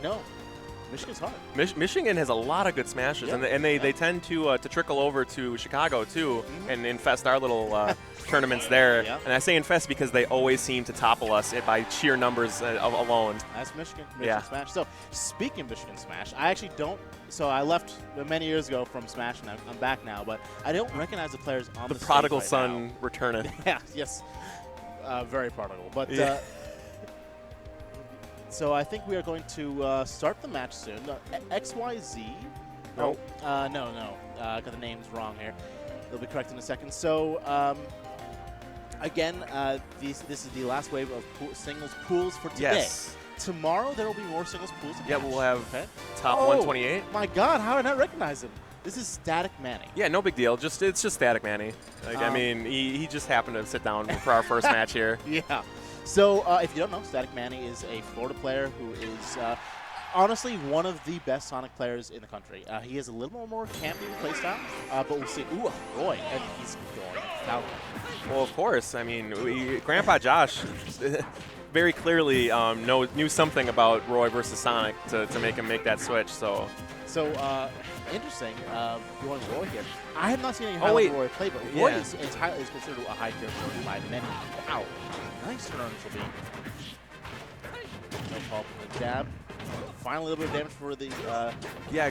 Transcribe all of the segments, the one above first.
No. Michigan's hard. Michigan has a lot of good smashers, Yeah. and they tend to trickle over to Chicago too, and infest our little tournaments there. Yeah. And I say infest because they always seem to topple us by sheer numbers alone. That's Michigan Smash. So speaking of Michigan Smash, I actually don't. So I left many years ago from Smash, and I'm back now, but I don't recognize the players on the prodigal stage right son returning. Yeah. Yes. Very prodigal, but. Yeah. So I think we are going to start the match soon. XYZ. No. No. Got the names wrong here. They'll be correct in a second. So again, this is the last wave of singles pools for today. Yes. Tomorrow there will be more singles pools. Yeah, we'll have top Oh, 128. My God, how did I not recognize him? This is StaticManny. Yeah, no big deal. It's just StaticManny. Like, I mean, he just happened to sit down for our first match here. Yeah. So if you don't know, StaticManny is a Florida player who is honestly one of the best Sonic players in the country. He is a little more campy playstyle, but we'll see. Ooh, Roy, and he's going Falcon. Well, of course. I mean, Grandpa Josh very clearly knew something about Roy versus Sonic to make him make that switch. So interesting. Going Roy here. I have not seen any highlight Roy play, but Roy is considered a high tier player by many. Wow. Nice turn on initial beam. No fault with the jab. Finally, a little bit of damage for the. Yeah,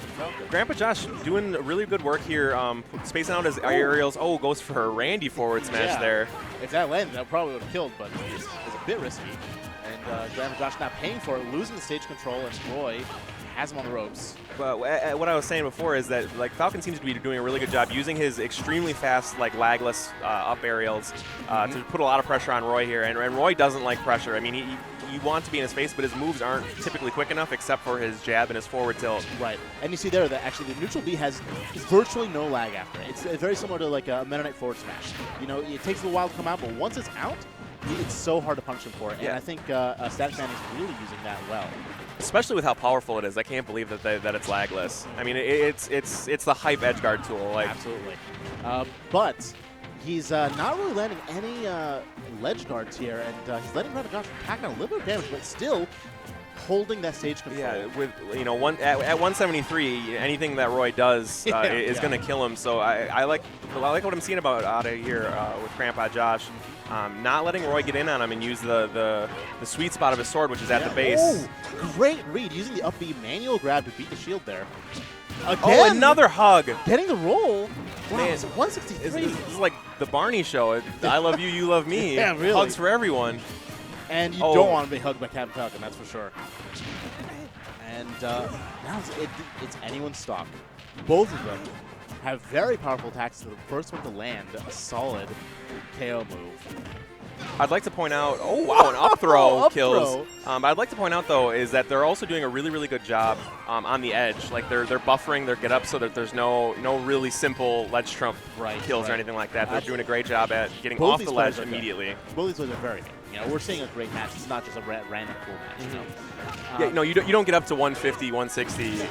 Grandpa Josh doing really good work here, spacing out his aerials. Oh, goes for a Randy forward smash there. If that landed, that probably would have killed, but it's a bit risky. And Grandpa Josh not paying for it, losing the stage control, and Roy has him on the ropes. But what I was saying before is that Falcon seems to be doing a really good job using his extremely fast lagless up aerials to put a lot of pressure on Roy here. And Roy doesn't like pressure. I mean, you want to be in his face, but his moves aren't typically quick enough except for his jab and his forward tilt. Right. And you see there that actually the neutral B has virtually no lag after it. It's very similar to like a Meta Knight forward smash. You know, it takes a while to come out, but once it's out, it's so hard to punish him for it. And I think StaticManny is really using that well. Especially with how powerful it is, I can't believe that it's lagless. I mean, it's the hype edge guard tool. Like. Absolutely. But he's not really landing any ledge guards here, and he's letting Grandpa Josh pack on a little bit of damage, but still holding that stage control. Yeah, with at 173, anything that Roy does is going to kill him. So I like what I'm seeing out of here with Grandpa Josh. Not letting Roy get in on him and use the sweet spot of his sword, which is at the base. Oh, great read, using the up B manual grab to beat the shield there. Again, oh, another hug. Getting the roll. Wow, Man, it's 163. This is like the Barney show. I love you, you love me. Yeah, really. Hugs for everyone. And you don't want to be hugged by Captain Falcon, that's for sure. And now it's anyone's stock. Both of them have very powerful attacks. The first one to land a solid KO move. I'd like to point out, oh wow, an up throw kills. Throw. I'd like to point out though is that they're also doing a really, really good job on the edge. Like they're buffering their get up so that there's no really simple ledge trump kills or anything like that. They're doing a great job at getting off the ledge immediately. Both these players are very good. You know, we're seeing a great match. It's not just a random cool match. You know? Yeah, no, you don't get up to 150, 160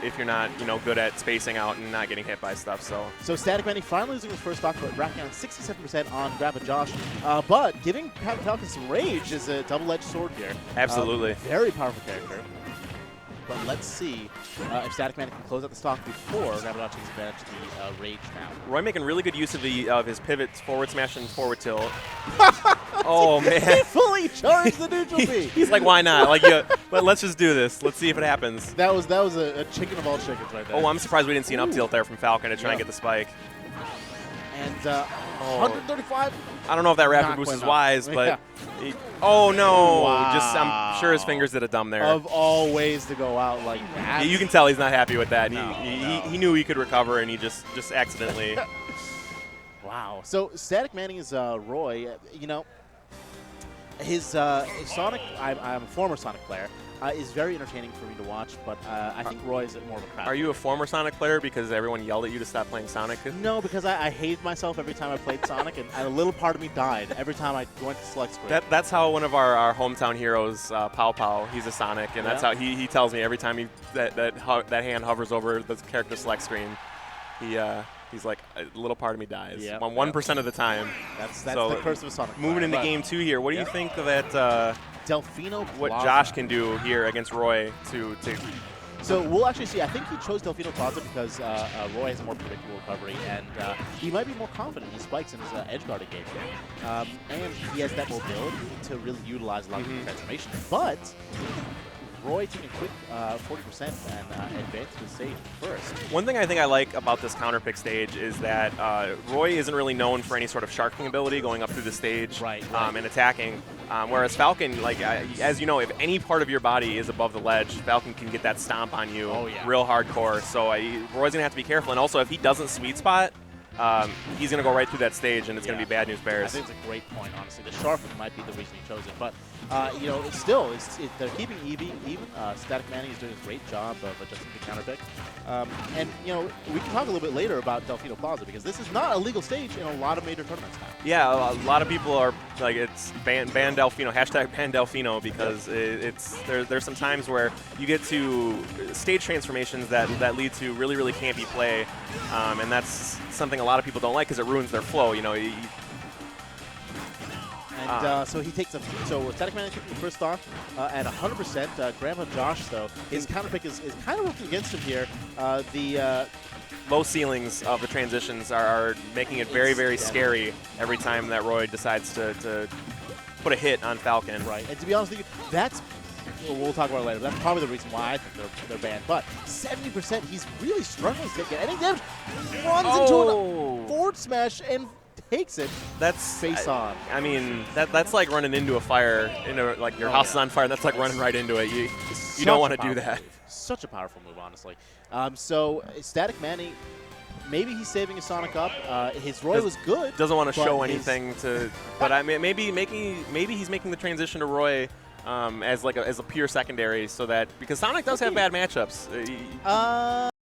if you're not good at spacing out and not getting hit by stuff. So StaticManny finally losing his first stock, but racking on 67% on Grandpa Josh. But giving Captain Falcon some rage is a double-edged sword here. Absolutely. Very powerful character. But let's see if StaticManny can close out the stock before Grandpa Josh takes advantage of the rage now. Roy making really good use of his pivots, forward smash and forward tilt. Oh man! He fully charged the neutral B. He's like, why not? Like, but let's just do this. Let's see if it happens. That was a chicken of all chickens right there. Oh, I'm surprised we didn't see an up tilt there from Falcon to try and get the spike. And 135. I don't know if that rapid boost is wise, but oh no! Wow. I'm sure his fingers did a dumb there. Of all ways to go out like that. You can tell he's not happy with that. No, he knew he could recover, and he just accidentally. Wow. So StaticManny's Roy, you know, his Sonic. I'm a former Sonic player. Is very entertaining for me to watch, but I think Roy is more of a crowd. Are you a former Sonic player because everyone yelled at you to stop playing Sonic? No, because I hated myself every time I played Sonic, and a little part of me died every time I went to select screen. That's how one of our hometown heroes, Pow Pow, he's a Sonic, and that's how he tells me every time that hand hovers over the character select screen, he's like, a little part of me dies. Yeah. 1% of the time. That's the curse of a Sonic. Moving into game 2 here, what do you think of that Delfino what Plaza. Josh can do here against Roy to So we'll actually see. I think he chose Delfino Plaza because Roy has a more predictable recovery, and he might be more confident in his spikes in his edge guard engagement. And he has that mobility to really utilize a lot of the transformation. But Roy taking a quick 40% and advance to the stage first. One thing I think I like about this counter pick stage is that Roy isn't really known for any sort of sharking ability going up through the stage and attacking. Whereas Falcon, like as you know, if any part of your body is above the ledge, Falcon can get that stomp on you real hardcore. So Roy's gonna have to be careful. And also, if he doesn't sweet spot, he's going to go right through that stage, and it's going to be bad news bears. I think it's a great point, honestly. The sharp might be the reason he chose it. But, you know, still, they're keeping even. StaticManny is doing a great job of adjusting the counter pick. And, you know, we can talk a little bit later about Delfino Plaza, because this is not a legal stage in a lot of major tournaments now. Yeah, a lot of people are like, it's ban Delfino, hashtag ban Delfino, because there's some times where you get to stage transformations that lead to really, really campy play, and that's something a lot of people don't like because it ruins their flow. You know. So he takes so StaticManny taking the first stock at 100%. Grampa Josh, though, his counter pick is kind of working against him here. The low ceilings of the transitions are making it very, very scary every time that Roy decides to put a hit on Falcon. Right, and to be honest with you, that's, we'll talk about it later, but that's probably the reason why I think they're banned. But 70%, he's really struggling to get any damage. Runs into a forward smash and takes it. That's face on. I mean, that's like running into a fire. Like your house is on fire. That's like running right into it. You don't want to do that. Move. Such a powerful move, honestly. So StaticManny, maybe he's saving his Sonic up. His Roy was good. Doesn't want to show anything to. But I mean, maybe he's making the transition to Roy as a pure secondary, so that because Sonic does have bad matchups.